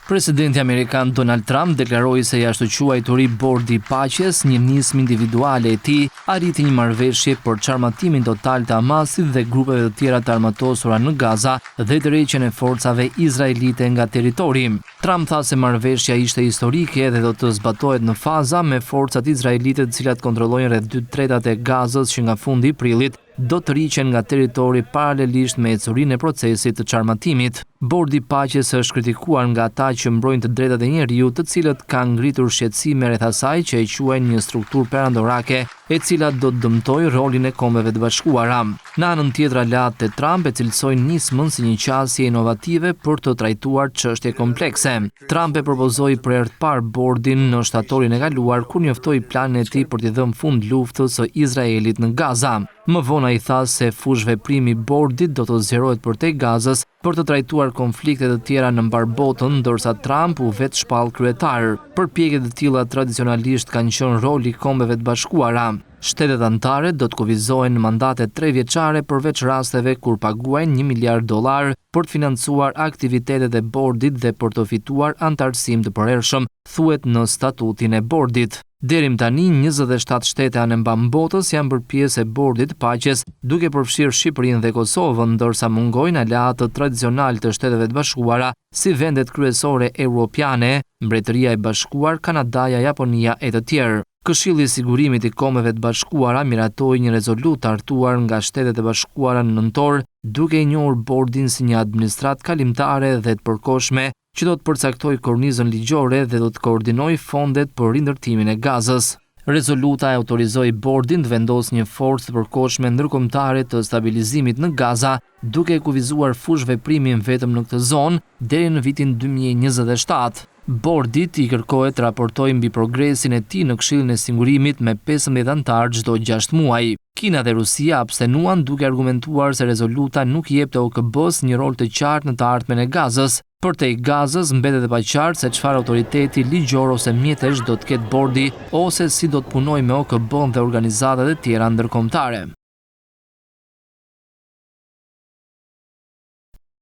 Presidenti Amerikan Donald Trump deklaroi se jashtëquajturi bordi i paqes, një nismë individuale e tij, arriti një marrëveshje për çarmatimin total të Hamasit dhe grupeve të tjera të armatosura në Gaza dhe tërheqjen e forcave izraelite nga territori. Trump tha se marrëveshja ishte historike dhe do të zbatohet në faza me forcat izraelite të cilat kontrollojnë rreth 2/3 e Gazës që nga fundi i prillit do të rriqen nga territori paralelisht me ecurinë e procesit të çarmatimit. Bordi i paqes është kritikuar nga ata që mbrojnë të drejtat e njeriut, të cilët kanë ngritur shqetësime rreth asaj që e quajnë një strukturë perandorake, e cila do të dëmtojë rolin e Kombeve të Bashkuara. Në anën tjetër, aleatët e Trump e cilësojnë nismën si një qasje inovative për të trajtuar çështje komplekse. Trump e propozoi për herë të parë bordin në shtatorin e kaluar kur njoftoi planin e tij për t'i dhënë fund luftës së Izraelit në Gaza. Më vonë ai tha se fush veprimi i bordit do të zgjerohet përtej Gazës për të trajtuar konflikte të tjera në mbar botën, ndërsa Trump u vetë shpall kryetar. Përpjekje të tilla tradicionalisht kanë qenë roli i Kombeve të Bashkuara. Shtetet anëtare do të kufizohen në mandate 3 vjeçare përveç rasteve kur paguajnë $1 miliard për të financuar aktivitetet e bordit dhe për të fituar antarësim të përhershëm, thuhet në statutin e bordit. Deri më tani, 27 shtete anë botës janë bërë pjesë e bordit të paqes, duke përfshirë Shqipërinë dhe Kosovën, ndërsa mungojnë aleatët tradicional të Shteteve të Bashkuara, si vendet kryesore europiane, Mbretëria e Bashkuar, Kanadaja, Japonia e të tjerë. Këshilli i Sigurimit i Kombeve të Bashkuara miratoi një rezolutë të hartuar nga Shtetet e Bashkuara në nëntor, duke i njohur bordin si një administratë kalimtare dhe të përkohshme që do të përcaktojë kornizën ligjore dhe do të koordinojë fondet për rindërtimin e Gazës. Rezoluta e autorizoi bordin të vendosë një forcë të përkohshme ndërkombëtare të stabilizimit në Gaza, duke kufizuar fush veprimin vetëm në këtë zonë deri në vitin 2027. Bordit i kërkohet të raportojë mbi progresin e tij në Këshillin e Sigurimit me 15 anëtar çdo 6 muaj. Kina dhe Rusia abstenuan duke argumentuar se rezoluta nuk i jep të OKB-s një rol të qartë në të ardhmen e Gazës. Përtej Gazës mbetet e paqartë se çfarë autoriteti ligjor ose mjetesh do të ketë bordi ose si do të punojë me OKB-n dhe organizatat e tjera ndërkombëtare.